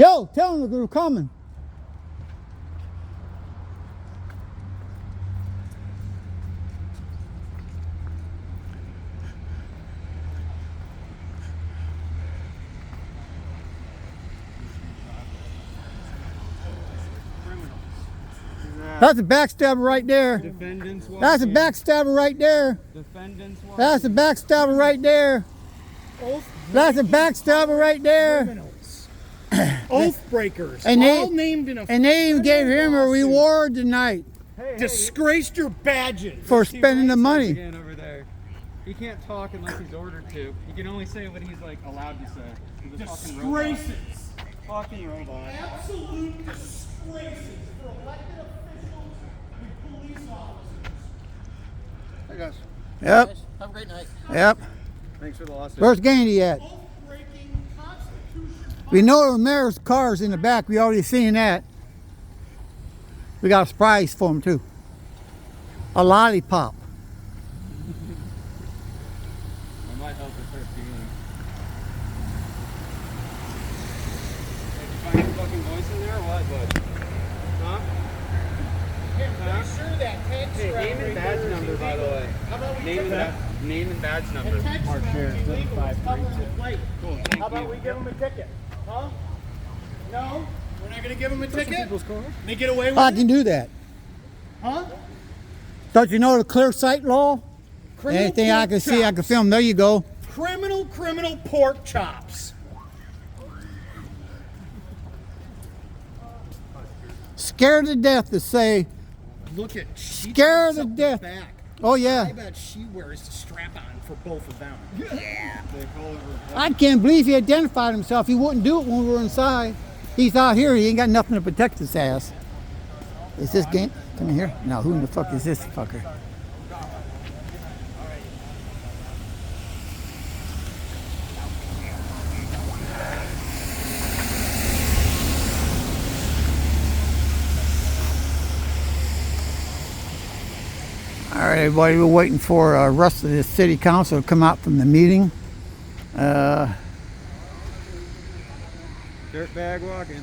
Yo, tell them they're coming. That's a backstabber right there. Defendants walk That's a in. backstabber right there. Defendants walk That's a backstabber right there. That's a backstabber right there. Criminals. Oath breakers. And all named in a And they even gave him a lawsuit. reward tonight Disgraced your badges. for spending the money. Again over there. He can't talk unless he's ordered to. He can only say what he's like allowed to say. He's a fucking robot. Disgraces. Fucking robot. Absolute disgraces for elected officials and police officers. Hey guys. Yep. Have a great night. Yep. Thanks for the lawsuit. Where's Gandy at? Oath-breaking, Constitution. We know the mayor's car's in the back. We already seen that. We got a surprise for him too. A lollipop. I might help with her feeling. Did you find your fucking voice in there or what, bud? Huh? I'm sure that text Hey, name and badge number, by the way. How about we Name and badge number. text Mark Sheriff, illegal, it's 753. covered with weight. Cool, thank How about you. we give them a ticket? Huh? No? We're not going to give them a ticket? They get away with I it? can do that. Huh? Don't you know the clear sight law? Criminal Anything I pork can see, I can chops. film. There you go. Criminal pork chops. Scared to death to say, Look at she Scared takes to up the death. back. oh I yeah. bet she wears the strap on for both of them. They call it I can't believe he identified himself. He wouldn't do it when we were inside. He's out here. He ain't got nothing to protect his ass. Is this game? Come in here. No, who in the fuck is this fucker? All right, everybody, we're waiting for the rest of the city council to come out from the meeting. dirtbag walking.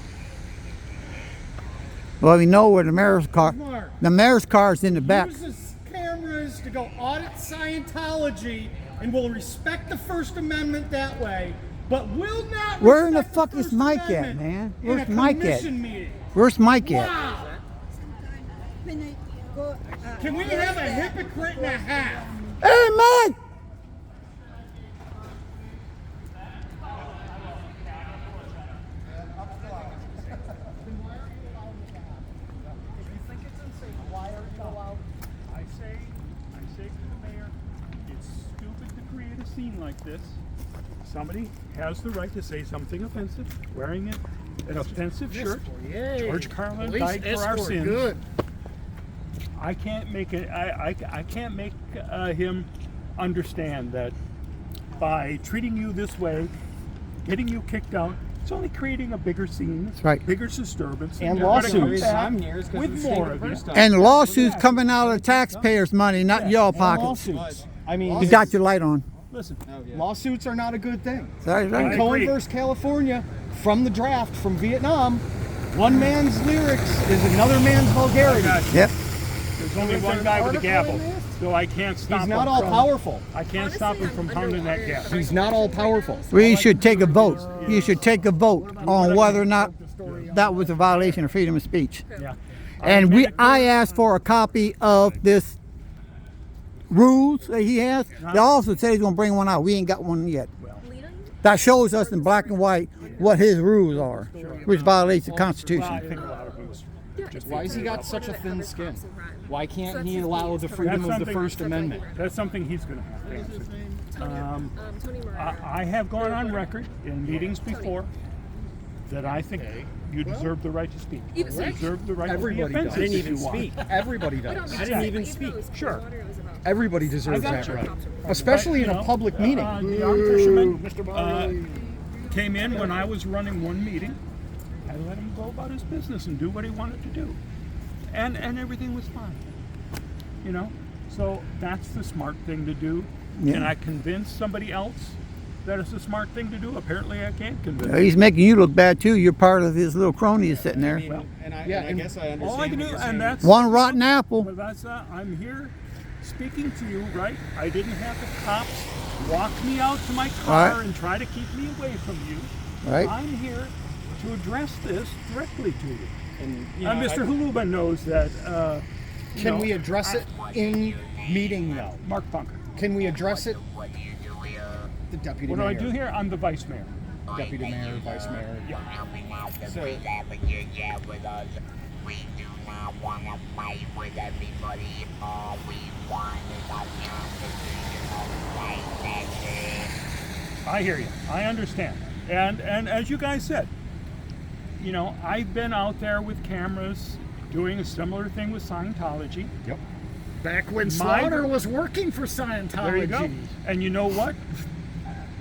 Well, we know where the mayor's car. Mark, The mayor's car is in the back. uses cameras to go audit Scientology and will respect the First Amendment that way, but will not Where in the respect fuck is First Mike at, Amendment man? in Where's a Mike at? commission meeting. Where's Mike at? Wow. Can we have a hypocrite and a half? Hey, Mike! I say to the mayor, it's stupid to create a scene like this. Somebody has the right to say something offensive, wearing an offensive shirt. George Carlin died for our sins. Good. I can't make it. I can't make him understand that by treating you this way, getting you kicked out, it's only creating a bigger scene. That's right. Bigger disturbance. And you're gonna come lawsuits. back I'm here is 'cause we with stayed more the of you. first time. And lawsuits coming out of the taxpayers' money, not your And pockets. lawsuits. I mean, You got your light on. Listen, Oh, yeah. lawsuits are not a good thing. Sorry, In right? Cohen agree. versus California, from the draft from Vietnam, one man's lyrics is another man's vulgarity. Yep. there's only Is one there guy an with a article gavel, in this? so I can't stop He's him not all from- powerful. I can't stop him from pounding that gavel. He's not all powerful. We should take a vote. You should take a vote on whether or not that was a violation of freedom of speech. Yeah. And I asked for a copy of this rules that he has. They also said he's gonna bring one out. We ain't got one yet. That shows us in black and white what his rules are, which violates the Well, I Constitution. think a lot of it's just Why has he got such a thin skin? Why can't he allow the freedom That's of the something- First Amendment? That's something he's going to have to answer. Tony Moran. I have gone on record in meetings before that I think you deserve the right to speak. You deserve the right Everybody to be does. offensive I didn't if even you want. speak. Everybody does. I didn't even speak. Sure. Everybody deserves I got that you. right. Especially in But, a you know, public meeting. The young fisherman came in when I was running one meeting. I let him go about his business and do what he wanted to do. And everything was fine. You know? So that's the smart thing to do. Yeah. Can I convince somebody else that it's a smart thing to do. Apparently, I can't convince him. He's making you look bad too. You're part of his little crony sitting there. I guess I understand. All I can do, what you're and saying. that's One rotten apple. Well, that's I'm here speaking to you, right? I didn't have the cops walk me out to my car Right. and try to keep me away from you. Right. I'm here to address this directly to you. And, Mr. Huluban knows that. Can we address it in meeting though? Mark Funker. Can we address it? The deputy What do mayor. I do here? I'm the vice mayor. Deputy mayor, vice mayor. Yeah. So, We do not want to fight with everybody. All we want is a constitution of right action. I hear you. I understand. And as you guys said, I've been out there with cameras doing a similar thing with Scientology. Yep. Back when My- Slaughter was working for Scientology. There you go. And you know what?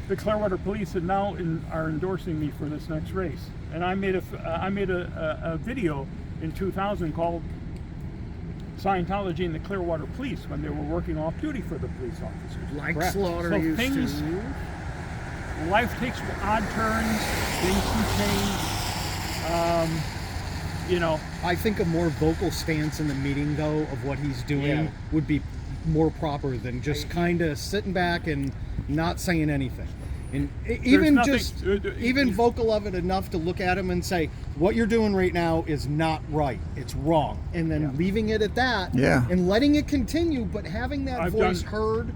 The Clearwater Police are endorsing me for this next race. And I made a video in 2000 called Scientology and the Clearwater Police when they were working off duty for the police officers. Like Correct. Slaughter So used things, to. life takes odd turns, things can change. I think a more vocal stance in the meeting, though, of what he's doing Yeah. would be more proper than just kind of sitting back and not saying anything. And even nothing- just even vocal of it enough to look at him and say, "What you're doing right now is not right. It's wrong," and then Yeah. leaving it at that. Yeah. And letting it continue, but having that I've voice done- heard.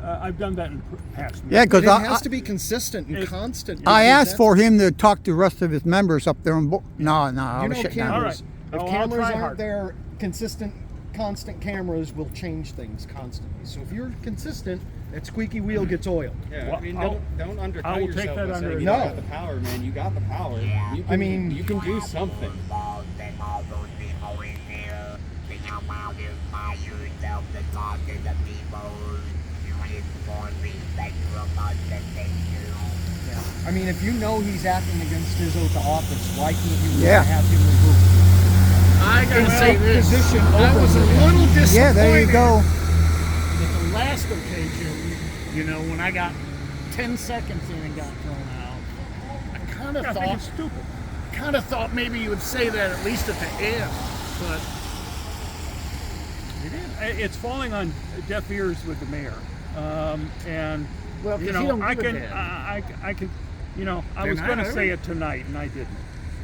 I've done that in past meetings. Yeah, because It I has to be consistent and constant. I because asked for him to talk to the rest of his members up there. No, I You was know, shutting down. All cameras. right. If I'll cameras try aren't hard. there, consistent, constant cameras will change things constantly. So if you're consistent, that squeaky wheel gets oiled. yeah, Well, I mean, I'll- don't undercut I will take yourself that by under saying you No. don't got the power, man. You got the power. You can, I mean- you can do something. Involved and all those people in there. They come out and by yourself to talk to the people. You inform respect from us that they do. I mean, if you know he's acting against his oath of office, why can't you Yeah. have him removed? I gotta say this. Position I over was a him. little disappointed Yeah, there you go. at the last occasion, when I got 10 seconds in and got thrown out. I kind of I think thought, it's stupid. maybe you would say that at least at the end, but It's falling on deaf ears with the mayor, and Well, 'cause you he know, don't I give a can, damn. I can, I Then was I going to heard say it. it tonight, and I didn't.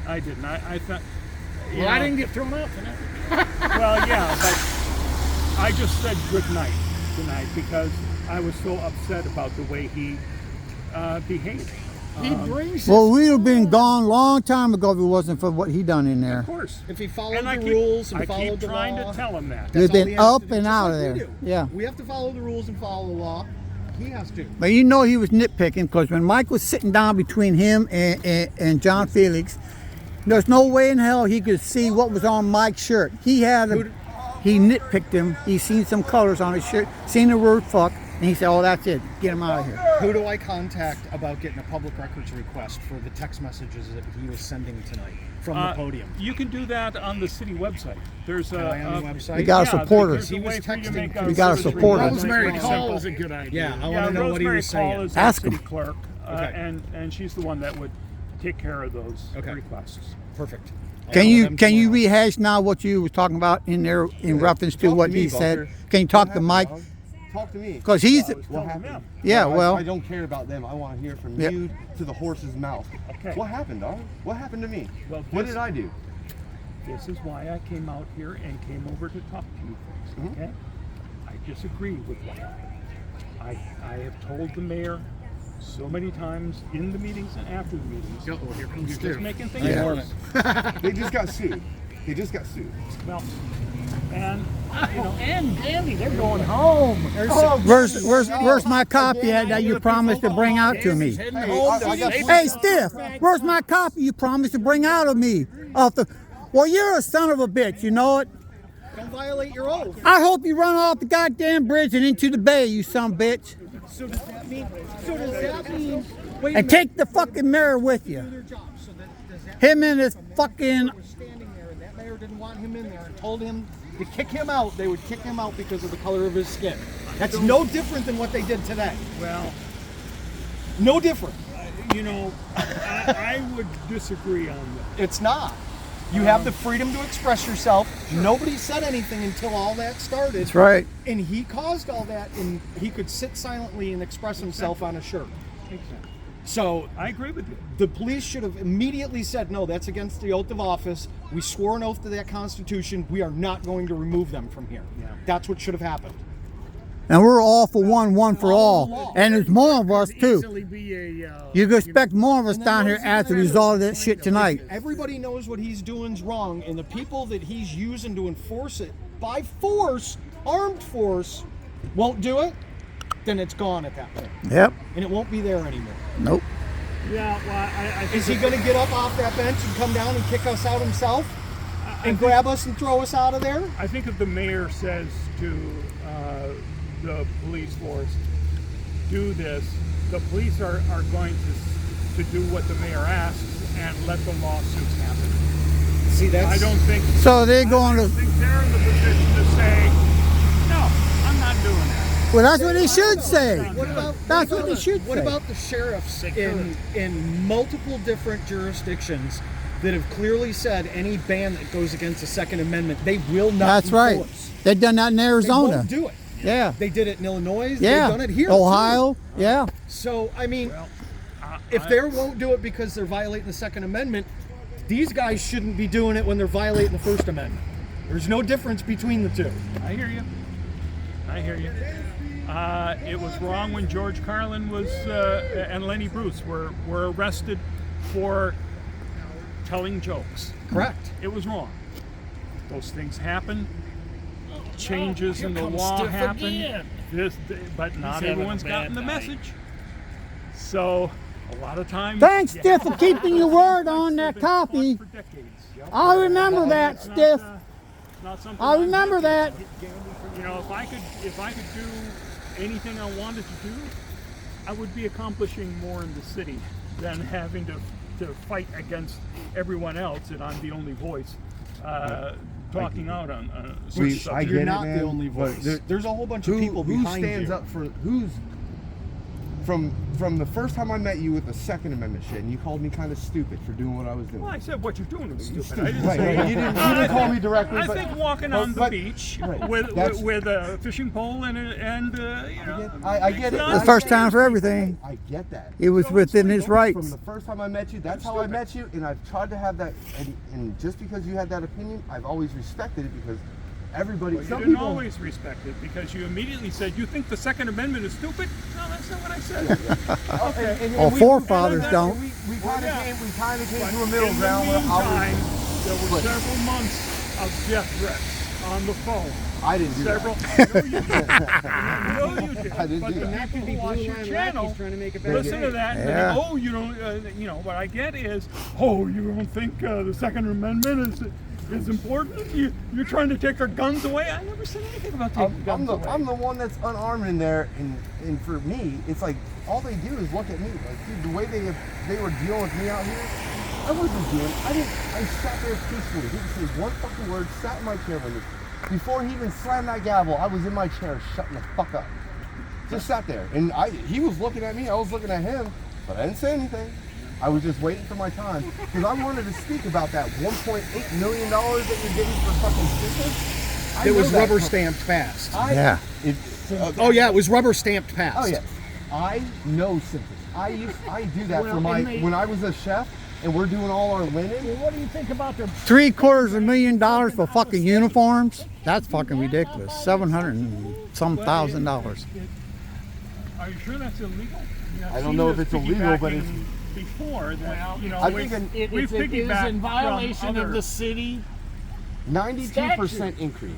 I thought. you well, I know, didn't get thrown out tonight. Well, yeah, but I just said good night tonight because I was so upset about the way he behaved. He brings Well, we'd have been gone long time ago if it wasn't for what he done in there. Of course. If he followed And I the keep, rules and I followed keep the trying law, to tell him that. that's You've all been he has up to do, and just out like of we there. do. Yeah. We have to follow the rules and follow the law. He has to. But you know he was nitpicking because when Mike was sitting down between him and John Felix, there's no way in hell he could see what was on Mike's shirt. He nitpicked him. He seen some colors on his shirt, seen the word fuck, and he said, "Oh, that's it. Get him out of here." Who do I contact about getting a public records request for the text messages that he was sending tonight from the podium? You can do that on the city website. There's Can I on the website? You gotta support there's us. a He was way for you to texting make through a You gotta citizen support us. request. Rosemary It's Call simple. is a good idea. Yeah, I want Yeah, to know what he Rosemary was Call saying. is Ask the city him. clerk, Okay. and she's the one that would take care of those Okay. requests. Perfect. I'll Can call you them can you tomorrow. rehash now what you was talking about in there in reference to Talk what to me, he said? Bunker. Can you talk to Mike? Talk to me. Because he's I was What telling happened? them. yeah. Well, I don't care about them. I want to hear from Yep. you to the horse's mouth. Okay. What happened, dog? What happened to me? Well, what this- did I do? This is why I came out here and came over to talk to you folks, Mm-hmm. okay? I disagree with what happened. I have told the mayor so many times in the meetings and after the meetings, Oh, here comes you're Steve. just making things Yeah. worse. They just got sued. They just got sued. Well, and, And Andy, they're going home. where's my copy at that you promised to bring out to me? Heading Hey, home I got- safe. Hey, Stiff, where's my copy you promised to bring out of me? Well, you're a son of a bitch, you know it? Don't violate your oath. I hope you run off the goddamn bridge and into the bay, you son of a bitch. So does that mean? Wait a And minute. take the fucking mayor with Do you. their job. So does that Him and his fucking... was standing there and that mayor didn't want him in there and told him to kick him out, they would kick him out because of the color of his skin. That's no different than what they did today. well, No different. You know, I would disagree on that. It's not. You have the freedom to express yourself. Nobody said anything until all that started. That's right. And he caused all that, and he could sit silently and express himself on a shirt. Exactly. So I agree with you. the police should have immediately said, no, that's against the oath of office. We swore an oath to that Constitution. We are not going to remove them from here. Yeah. That's what should have happened. And we're all for one, one for all. All. And there's more of us too. Easily be a, You can expect more of us And then down what here does it as a matter? result of that shit tonight. Everybody knows what he's doing's wrong, and the people that he's using to enforce it by force, armed force, won't do it, then it's gone at that point. Yep. And it won't be there anymore. Nope. Yeah, well, I think Is he going to get up off that bench and come down and kick us out himself? And grab us and throw us out of there? I think if the mayor says to the police force, do this, the police are going to do what the mayor asks and let the lawsuits happen. See, that's... I don't think... So they're going I don't to. think they're in the position to say, no, I'm not doing that. Well, that's what they should say. That's what they the- should What say. about the sheriffs in multiple different jurisdictions that have clearly said any ban that goes against the Second Amendment, they will not That's right. enforce. They've done that in They Arizona. won't do it. Yeah. They did it in Illinois. Yeah. They've done it here. Ohio. too. Yeah. So, I mean, Well, if they won't do it because they're violating the Second Amendment, these guys shouldn't be doing it when they're violating the First Amendment. There's no difference between the two. I hear you. I hear you. It was wrong when George Carlin was and Lenny Bruce were arrested for telling jokes. Correct. It was wrong. Those things happen. Changes in the comes law Stiff happen. again. But not having a everyone's bad gotten the night. message. So a lot of times. Thanks, Stiff, for keeping your word on that It's been fought copy. for decades. I remember that, It's not, Stiff. not something I I'm remember happy that. with. You know, if I could do anything I wanted to do, I would be accomplishing more in the city than having to fight against everyone else, and I'm the only voice talking out on certain I subjects. get You're it, not man, the only but voice. There's a whole bunch of people who behind stands you. up for who's from the first time I met you with the Second Amendment shit, and you called me kind of stupid for doing what I was doing. Well, I said what you're doing is stupid. I didn't Right, say right. You didn't call me directly. I but, think walking on the beach right, with that's- a fishing pole and you know. I get it. it's I not- The first get it. time for everything. I get that. It was within his From rights. the first time I met you, that's how I met you, and I've tried to have that. And just because you had that opinion, I've always respected it because everybody. Well, you some didn't people always respect it because you immediately said, you think the Second Amendment is stupid? No, that's not what I said. and Our we- forefathers and don't. We Well, kind of yeah. came to a But middle in ground. the where meantime, there were But- several months of death threats on the phone. I didn't do Several. that. No, you didn't. I didn't But do the that. people who watch your channel trying to make it listen to that and Yeah. they, oh, you don't, you know, what I get is, oh, you don't think the Second Amendment is important? You're trying to take our guns away? I never said anything about taking guns away. I'm the one that's unarmed in there, and for me, it's like all they do is look at me. Like, dude, the way they were dealing with me out here, I sat there peacefully. He didn't say one fucking word. Sat in my chair with me. Before he even slammed that gavel, I was in my chair, shutting the fuck up. Just sat there, and he was looking at me. I was looking at him, but I didn't say anything. I was just waiting for my time because I wanted to speak about that $1.8 million that you're getting for fucking business. It was rubber stamped fast. Yeah. Oh yeah, it was rubber stamped fast. Oh yeah, I know symptoms. I do that Well, for my and they- when I was a chef and we're doing all our linen. Well, what do you think about their $750,000 for fucking uniforms? That's fucking ridiculous. $700 and some thousand dollars. Are you sure that's illegal? I've I don't seen know if this it's illegal, but it's- piggybacking before that, you know, I think we've it is piggybacked in violation from of other- the city. 92% increase.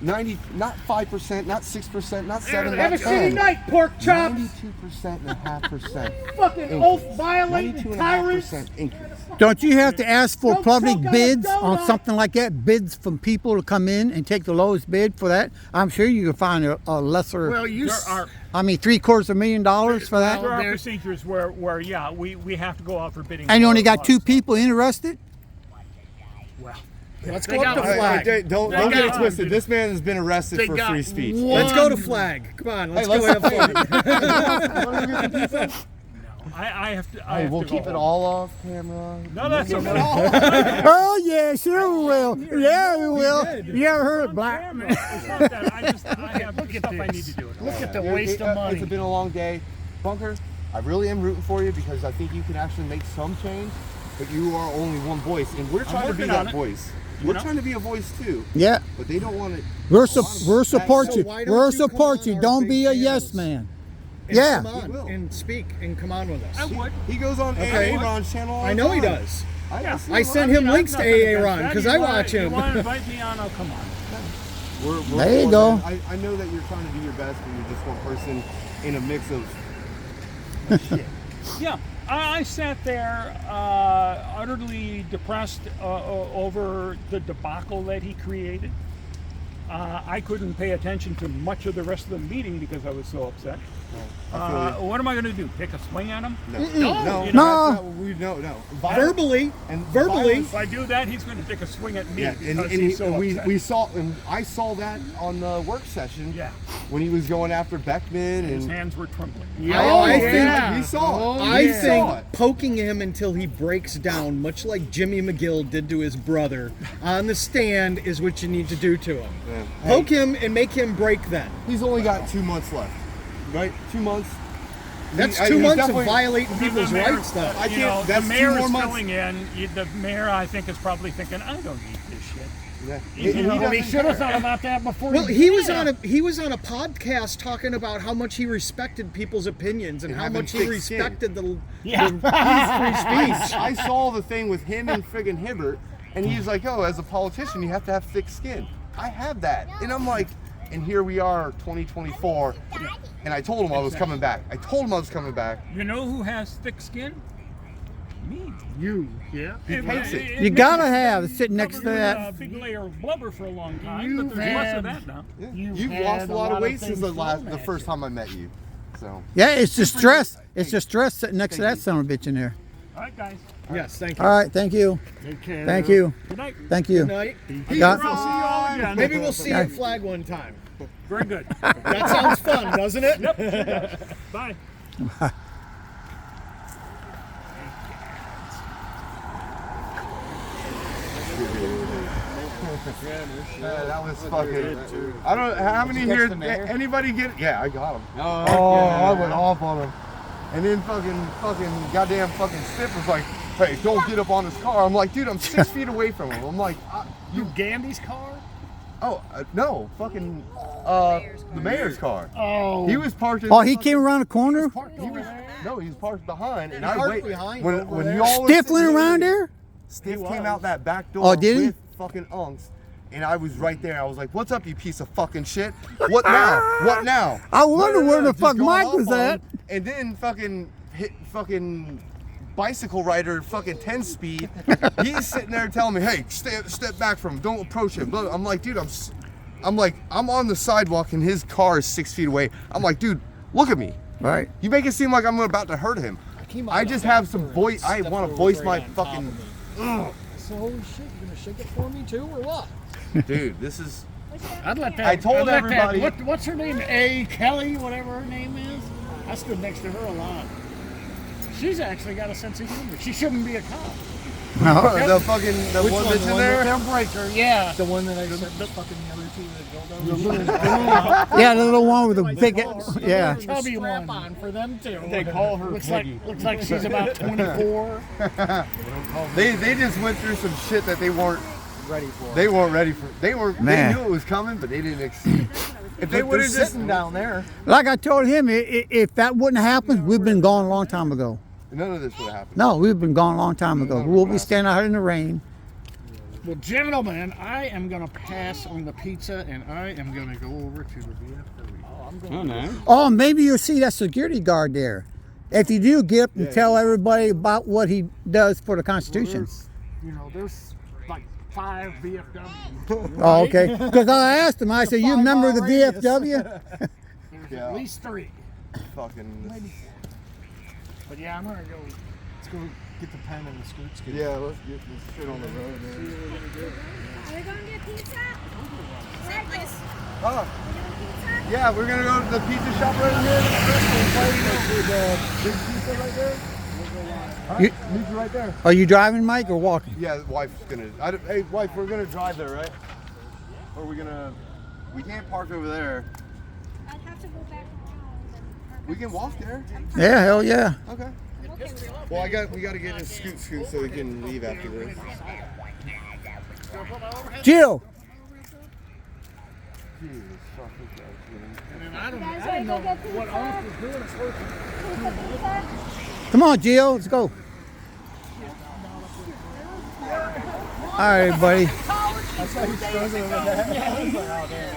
90, not 5%, not 6%, not 7, Have not a 10. shitty night, pork chops. 92.5%. Fucking oath violating tyrants. 92.5% increase. Don't you have to ask for Don't public choke on a bids on donut. something like that? Bids from people to come in and take the lowest bid for that? I'm sure you can find a lesser. Well, you There are I mean, $750,000 for that? there are there's- procedures where yeah, we have to go out for bidding. And you only for a got lot two of stuff. people interested? Let's They go up got- to flag. Don't They get it got- twisted. This man has been arrested They for got free speech. one- Let's go to flag. Come on, let's Hey, go let's have fun. Wanna go get the pizza? I have to. I Hey, have we'll to keep go it home. all off camera. No, that's okay. Oh yeah, sure we will. Yeah, we will. You ever heard of black? Damn it. It's not that. I have Look at stuff I this. need to do. Look at the waste of money. It's been a long day. Bunker, I really am rooting for you because I think you can actually make some change, but you are only one voice, and we're trying to be working on that it. voice. You We're know? trying to be a voice too, Yeah, but they don't want it. we're support So you. why don't We're you support come you. on our Don't big be a channels? yes man. And Yeah. come He will. on and speak and come on with us. I would. He goes on Okay. AA Ron's channel. All I the know he time. does. Yeah. I sent him links to AA Ron because I watch You him. want to invite me on? I'll come on. We're There you for it, go. man. I know that you're trying to do your best, but you're just one person in a mix of shit. Yeah, I sat there utterly depressed over the debacle that he created. I couldn't pay attention to much of the rest of the meeting because I was so upset. What am I going to do? Take a swing at him? No, You no, know, that's not what no. Verbally, verbally. If I do that, he's going to take a swing at me Yeah, because and he's so upset. we saw, and I saw that on the work session. Yeah. When he was going after Beckman, His and hands were trembling. I we saw it. I We saw think it. poking him until he breaks down, much like Jimmy McGill did to his brother on the stand, is what you need to do to him. Yeah. Poke him and make him break then. He's only got 2 months left, right? 2 months. That's He's 2 months of definitely- violating people's The mayor- rights, though. I You can't- know, that's the 2 mayor more is months. filling in. The mayor, I think, is probably thinking, I don't need this shit. Yeah. You He know, doesn't We should have care. thought about that before. Well, he was on a podcast talking about how much he respected people's opinions and And how having much he thick skin. respected the Yeah. free speech. I saw the thing with him and friggin' Hibbert, and he's like, "Oh, as a politician, you have to have thick skin." I have that, and I'm like, and here we are, 2024, and I told him I was coming back. You know who has thick skin? Me. You, yeah. hates it. You gotta have it sitting next to Covered with that. a big layer of blubber for a long time, You've but there's less had- of that now. Yeah. You've You've had lost a lot of weight since things thrown the at first you. time I met you. So Yeah, it's the stress. It's the stress sitting next to that son of a bitch in there. All right, guys. Yes, thank you. All right, thank you. Take care. Thank you. Good night. Thank you. Good night. Got- I'll see you all again. Maybe we'll see you at Flag one time. Very good. That sounds fun, doesn't it? Yep. Sure does. Bye. yeah, that was fucking. I don't. How many here? Anybody get? Yeah, I got him. Oh, I went off on him, and then fucking goddamn fucking Stiff was like, "Hey, don't get up on his car." I'm like, dude, I'm 6 feet away from him. I'm like, You Gandy's car? oh no, fucking the mayor's car. Oh. He was parked. In Oh, he came around the corner. He was, no, he was parked behind, and He I parked wait. behind When over when there. y'all were Stiff went sitting around there. Stiff came out that back door Oh, did he? with fucking unks, and I was right there. I was like, "What's up, you piece of fucking shit? What now? What now?" I wonder where the Just fuck going Mike off was on at. him, and then fucking hit fucking bicycle rider fucking 10 speed. He's sitting there telling me, "Hey, step back from him. Don't approach him." I'm like, dude, I'm on the sidewalk and his car is 6 feet away. I'm like, dude, look at me. Right. You make it seem like I'm about to hurt him. I just have some voice. I want to voice my fucking. Ugh. So holy shit, you gonna shake it for me too, or what? Dude, this is. I'd let that. I told I'd let everybody- That, what's her name? A. Kelly, whatever her name is. I stood next to her a lot. She's actually got a sense of humor. She shouldn't be a cop. The fucking Which one one, that's the in one there. They'll break her. Yeah. The one that I said fucking the other two that dildos. Yeah, the little one with the big. Yeah. Chubby Strap one. on for them too. They call her Looks Peggy. like she's about 24. They just went through some shit that they weren't ready for. They weren't ready for. They Man. knew it was coming, but they didn't. If they would They're have just sitting down there. Like I told him, if that wouldn't happen, we've been gone a long time ago. none of this would have happened. No, we've been gone a long time ago. We'll be standing out in the rain. Well, gentlemen, I am going to pass on the pizza and I am going to go over to the VFW. Oh, nice. Oh, maybe you'll see that security guard there. If you do, get up and tell everybody about what he does for the Constitution. There's like 5 VFWs. Oh, okay. Because I asked him, I said, "You a member of the VFW?" There's Yeah. at least 3. Fucking. But yeah, I'm going to go. Let's go get the pen and the scoot. Yeah, let's get this shit on the road, man. Are we going to get pizza? Say please. Ah, Are we doing pizza? Yeah, we're gonna go to the pizza shop right in here. The big pizza right there. You, Meet you right there. are you driving, Mike, or walking? Yeah, wife's gonna. Hey, wife, we're gonna drive there, right? Or are we gonna? We can't park over there. I'd have to go back around. We can walk there. Yeah, hell yeah. Okay. Well, we gotta get in a scoot so we can leave after this. Jill. Jesus fucking Christ, man. And I You guys ready to go get pizza? what else was doing at first. Pizza? Come on, Jill. Let's go. All right, everybody. I saw you struggling with that.